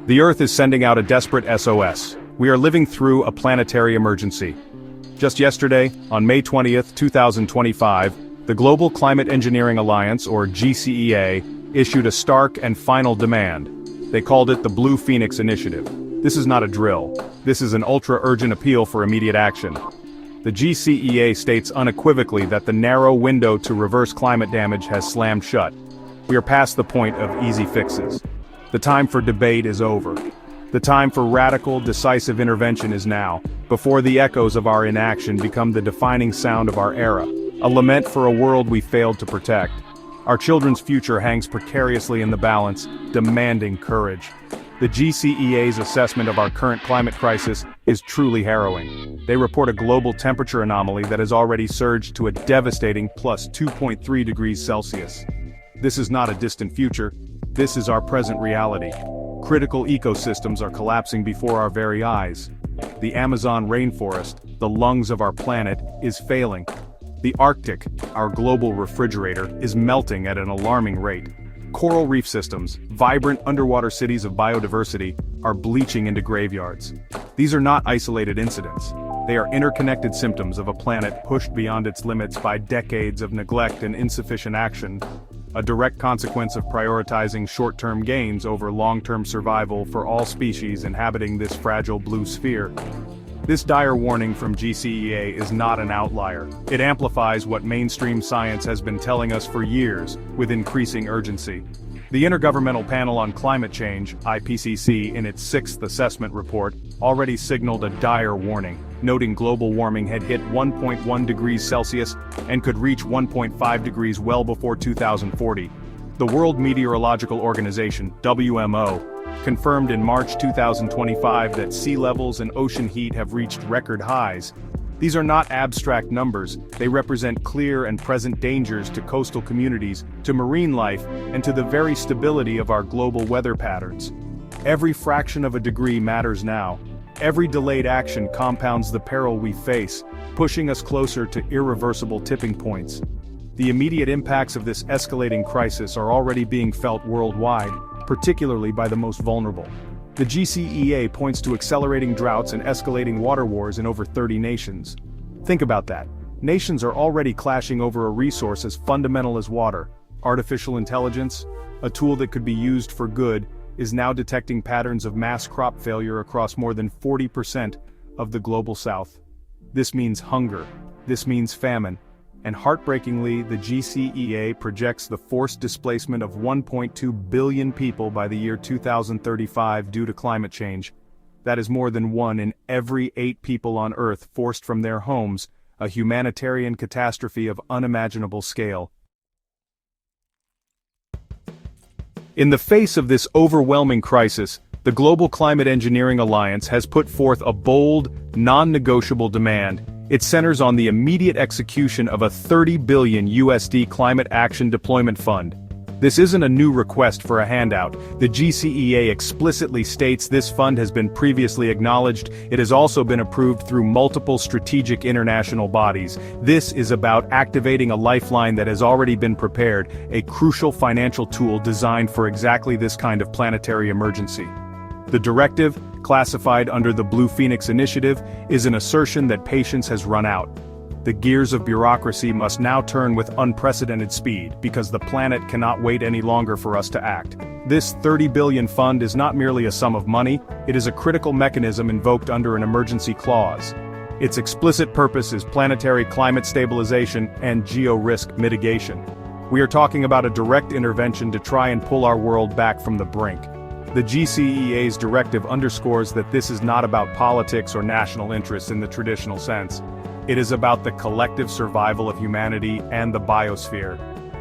The Earth is sending out a desperate SOS. We are living through a planetary emergency. Just yesterday, on May 20th, 2025, the Global Climate Engineering Alliance, or GCEA, issued a stark and final demand. They called it the Blue Phoenix Initiative. This is not a drill. This is an ultra-urgent appeal for immediate action. The GCEA states unequivocally that the narrow window to reverse climate damage has slammed shut. We are past the point of easy fixes. The time for debate is over. The time for radical, decisive intervention is now, before the echoes of our inaction become the defining sound of our era, a lament for a world we failed to protect. Our children's future hangs precariously in the balance, demanding courage. The GCEA's assessment of our current climate crisis is truly harrowing. They report a global temperature anomaly that has already surged to a devastating plus 2.3 degrees Celsius. This is not a distant future. This is our present reality. Critical ecosystems are collapsing before our very eyes. The Amazon rainforest, the lungs of our planet, is failing. The Arctic, our global refrigerator, is melting at an alarming rate. Coral reef systems, vibrant underwater cities of biodiversity, are bleaching into graveyards. These are not isolated incidents. They are interconnected symptoms of a planet pushed beyond its limits by decades of neglect and insufficient action, a direct consequence of prioritizing short-term gains over long-term survival for all species inhabiting this fragile blue sphere. This dire warning from GCEA is not an outlier. It amplifies what mainstream science has been telling us for years, with increasing urgency. The Intergovernmental Panel on Climate Change, IPCC, in its 6th assessment report, already signaled a dire warning, noting global warming had hit 1.1 degrees Celsius and could reach 1.5 degrees well before 2040. The World Meteorological Organization, WMO, confirmed in March 2025 that sea levels and ocean heat have reached record highs. These are not abstract numbers, they represent clear and present dangers to coastal communities, to marine life, and to the very stability of our global weather patterns. Every fraction of a degree matters now. Every delayed action compounds the peril we face, pushing us closer to irreversible tipping points. The immediate impacts of this escalating crisis are already being felt worldwide, particularly by the most vulnerable. The GCEA points to accelerating droughts and escalating water wars in over 30 nations. Think about that. Nations are already clashing over a resource as fundamental as water. Artificial intelligence, a tool that could be used for good, is now detecting patterns of mass crop failure across more than 40% of the global south. This means hunger. This means famine. And heartbreakingly, the GCEA projects the forced displacement of 1.2 billion people by the year 2035 due to climate change. That is more than 1 in every 8 people on Earth forced from their homes, a humanitarian catastrophe of unimaginable scale. In the face of this overwhelming crisis, the Global Climate Engineering Alliance has put forth a bold, non-negotiable demand. It centers on the immediate execution of a $30 billion USD Climate Action Deployment Fund. This isn't a new request for a handout. The GCEA explicitly states this fund has been previously acknowledged. It has also been approved through multiple strategic international bodies. This is about activating a lifeline that has already been prepared, a crucial financial tool designed for exactly this kind of planetary emergency. The directive, classified under the Blue Phoenix Initiative, is an assertion that patience has run out. The gears of bureaucracy must now turn with unprecedented speed, because the planet cannot wait any longer for us to act. This $30 billion fund is not merely a sum of money, it is a critical mechanism invoked under an emergency clause. Its explicit purpose is planetary climate stabilization and geo-risk mitigation. We are talking about a direct intervention to try and pull our world back from the brink. The GCEA's directive underscores that this is not about politics or national interests in the traditional sense. It is about the collective survival of humanity and the biosphere.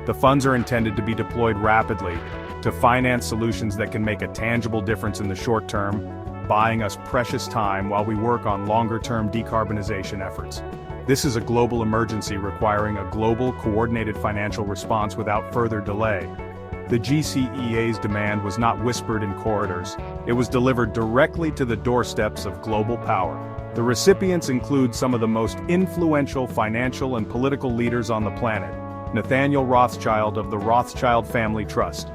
The funds are intended to be deployed rapidly, to finance solutions that can make a tangible difference in the short term, buying us precious time while we work on longer-term decarbonization efforts. This is a global emergency requiring a global, coordinated financial response without further delay. The GCEA's demand was not whispered in corridors. It was delivered directly to the doorsteps of global power. The recipients include some of the most influential financial and political leaders on the planet. Nathaniel Rothschild of the Rothschild Family Trust,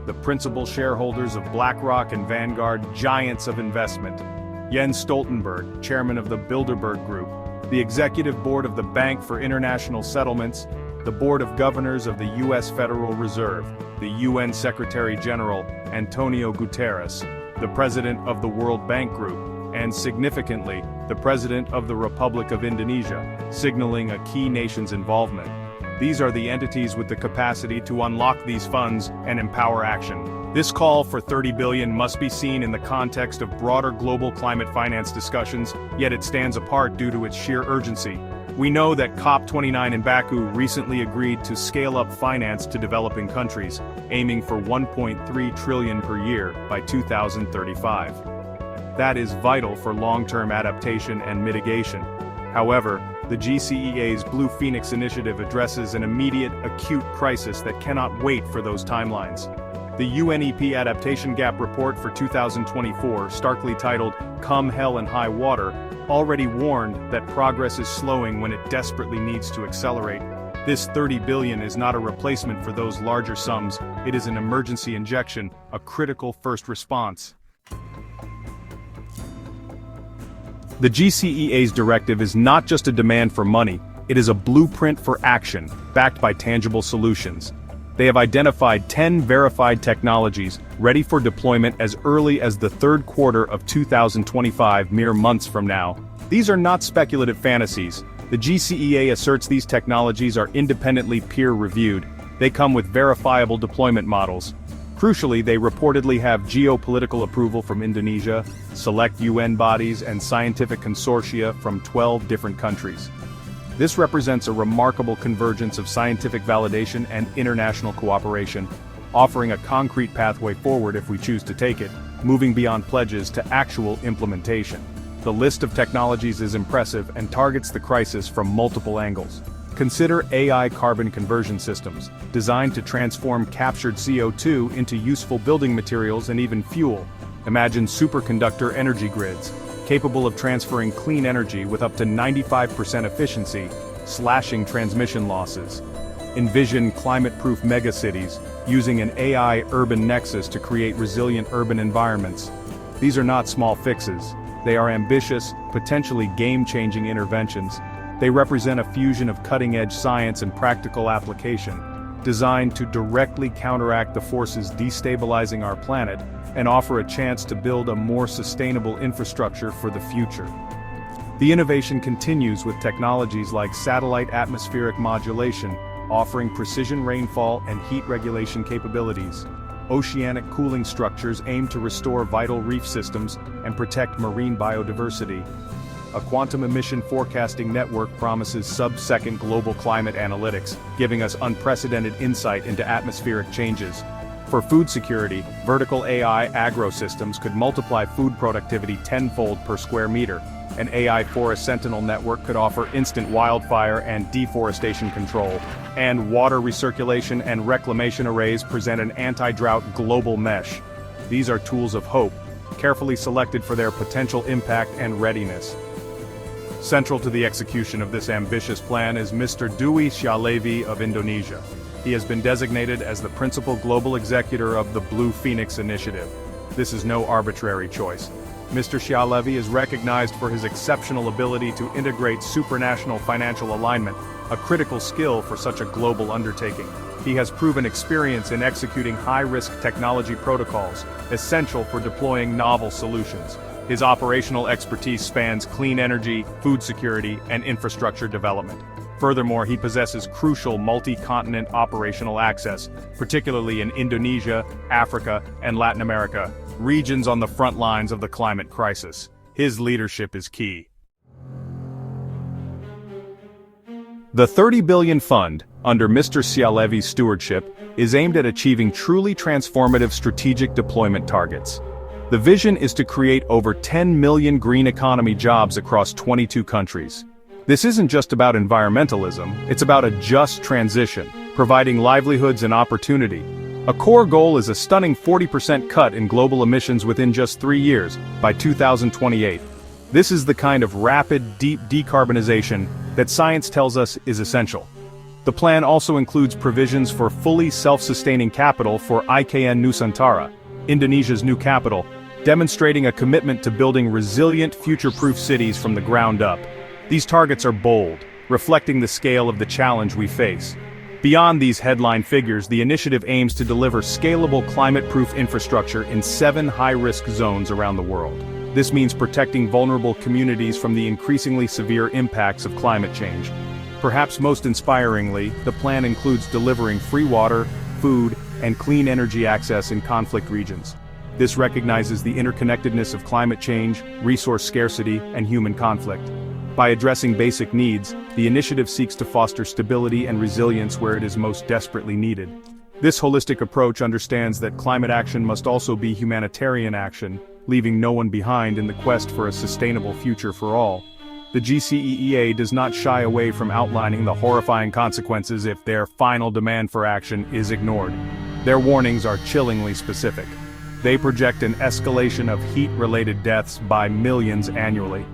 the principal shareholders of BlackRock and Vanguard, giants of investment. Jens Stoltenberg, chairman of the Bilderberg Group, the executive board of the Bank for International Settlements, the board of governors of the U.S. Federal Reserve, the UN Secretary-General, Antonio Guterres, the president of the World Bank Group, and significantly, the president of the Republic of Indonesia, signaling a key nation's involvement. These are the entities with the capacity to unlock these funds and empower action. This call for $30 billion must be seen in the context of broader global climate finance discussions, yet it stands apart due to its sheer urgency. We know that COP29 in Baku recently agreed to scale up finance to developing countries, aiming for $1.3 trillion per year by 2035. That is vital for long-term adaptation and mitigation. However, the GCEA's Blue Phoenix initiative addresses an immediate, acute crisis that cannot wait for those timelines. The UNEP Adaptation Gap Report for 2024, starkly titled, "Come Hell and High Water," already warned that progress is slowing when it desperately needs to accelerate. This $30 billion is not a replacement for those larger sums, it is an emergency injection, a critical first response. The GCEA's directive is not just a demand for money, it is a blueprint for action, backed by tangible solutions. They have identified 10 verified technologies ready for deployment as early as the third quarter of 2025, mere months from now. These are not speculative fantasies. The GCEA asserts these technologies are independently peer-reviewed. They come with verifiable deployment models. Crucially, they reportedly have geopolitical approval from Indonesia, select UN bodies, and scientific consortia from 12 different countries. This represents a remarkable convergence of scientific validation and international cooperation, offering a concrete pathway forward if we choose to take it, moving beyond pledges to actual implementation. The list of technologies is impressive and targets the crisis from multiple angles. Consider AI carbon conversion systems, designed to transform captured CO2 into useful building materials and even fuel. Imagine superconductor energy grids, capable of transferring clean energy with up to 95% efficiency, slashing transmission losses. Envision climate-proof megacities, using an AI urban nexus to create resilient urban environments. These are not small fixes. They are ambitious, potentially game-changing interventions. They represent a fusion of cutting-edge science and practical application, designed to directly counteract the forces destabilizing our planet and offer a chance to build a more sustainable infrastructure for the future. The innovation continues with technologies like satellite atmospheric modulation, offering precision rainfall and heat regulation capabilities. Oceanic cooling structures aim to restore vital reef systems and protect marine biodiversity. A quantum emission forecasting network promises sub-second global climate analytics, giving us unprecedented insight into atmospheric changes. For food security, vertical AI agro-systems could multiply food productivity tenfold per square meter. An AI Forest Sentinel network could offer instant wildfire and deforestation control. And water recirculation and reclamation arrays present an anti-drought global mesh. These are tools of hope, carefully selected for their potential impact and readiness. Central to the execution of this ambitious plan is Mr. Dwi Syaalevi of Indonesia. He has been designated as the principal global executor of the Blue Phoenix initiative. This is no arbitrary choice. Mr. Syaalevi is recognized for his exceptional ability to integrate supranational financial alignment, a critical skill for such a global undertaking. He has proven experience in executing high-risk technology protocols, essential for deploying novel solutions. His operational expertise spans clean energy, food security, and infrastructure development. Furthermore, he possesses crucial multi-continent operational access, particularly in Indonesia, Africa, and Latin America, regions on the front lines of the climate crisis. His leadership is key. The $30 billion fund, under Mr. Syaalevi's stewardship, is aimed at achieving truly transformative strategic deployment targets. The vision is to create over 10 million green economy jobs across 22 countries. This isn't just about environmentalism, it's about a just transition, providing livelihoods and opportunity. A core goal is a stunning 40% cut in global emissions within just 3 years, by 2028. This is the kind of rapid, deep decarbonization that science tells us is essential. The plan also includes provisions for fully self-sustaining capital for IKN Nusantara, Indonesia's new capital, demonstrating a commitment to building resilient, future-proof cities from the ground up. These targets are bold, reflecting the scale of the challenge we face. Beyond these headline figures, the initiative aims to deliver scalable climate-proof infrastructure in 7 high-risk zones around the world. This means protecting vulnerable communities from the increasingly severe impacts of climate change. Perhaps most inspiringly, the plan includes delivering free water, food, and clean energy access in conflict regions. This recognizes the interconnectedness of climate change, resource scarcity, and human conflict. By addressing basic needs, the initiative seeks to foster stability and resilience where it is most desperately needed. This holistic approach understands that climate action must also be humanitarian action, leaving no one behind in the quest for a sustainable future for all. The GCEEA does not shy away from outlining the horrifying consequences if their final demand for action is ignored. Their warnings are chillingly specific. They project an escalation of heat-related deaths by millions annually.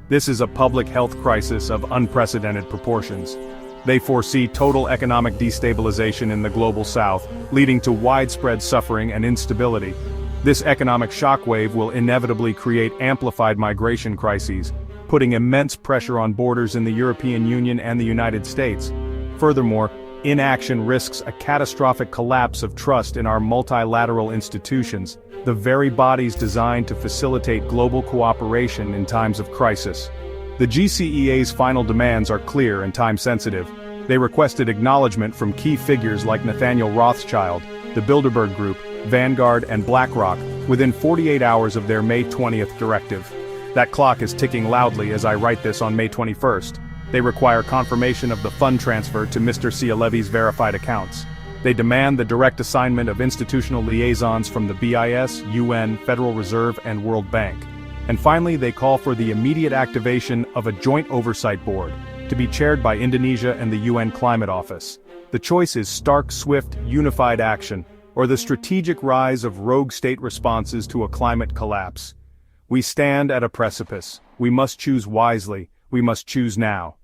This is a public health crisis of unprecedented proportions. They foresee total economic destabilization in the global south, leading to widespread suffering and instability. This economic shockwave will inevitably create amplified migration crises, putting immense pressure on borders in the European Union and the United States. Furthermore, inaction risks a catastrophic collapse of trust in our multilateral institutions, the very bodies designed to facilitate global cooperation in times of crisis. The GCEA's final demands are clear and time-sensitive. They requested acknowledgement from key figures like Nathaniel Rothschild, the Bilderberg Group, Vanguard, and BlackRock within 48 hours of their May 20th directive. That clock is ticking loudly as I write this on May 21st. They require confirmation of the fund transfer to Mr. Cialevi's verified accounts. They demand the direct assignment of institutional liaisons from the BIS, UN, Federal Reserve, and World Bank. And finally, they call for the immediate activation of a joint oversight board, to be chaired by Indonesia and the UN Climate Office. The choice is stark, swift, unified action, or the strategic rise of rogue state responses to a climate collapse. We stand at a precipice. We must choose wisely. We must choose now.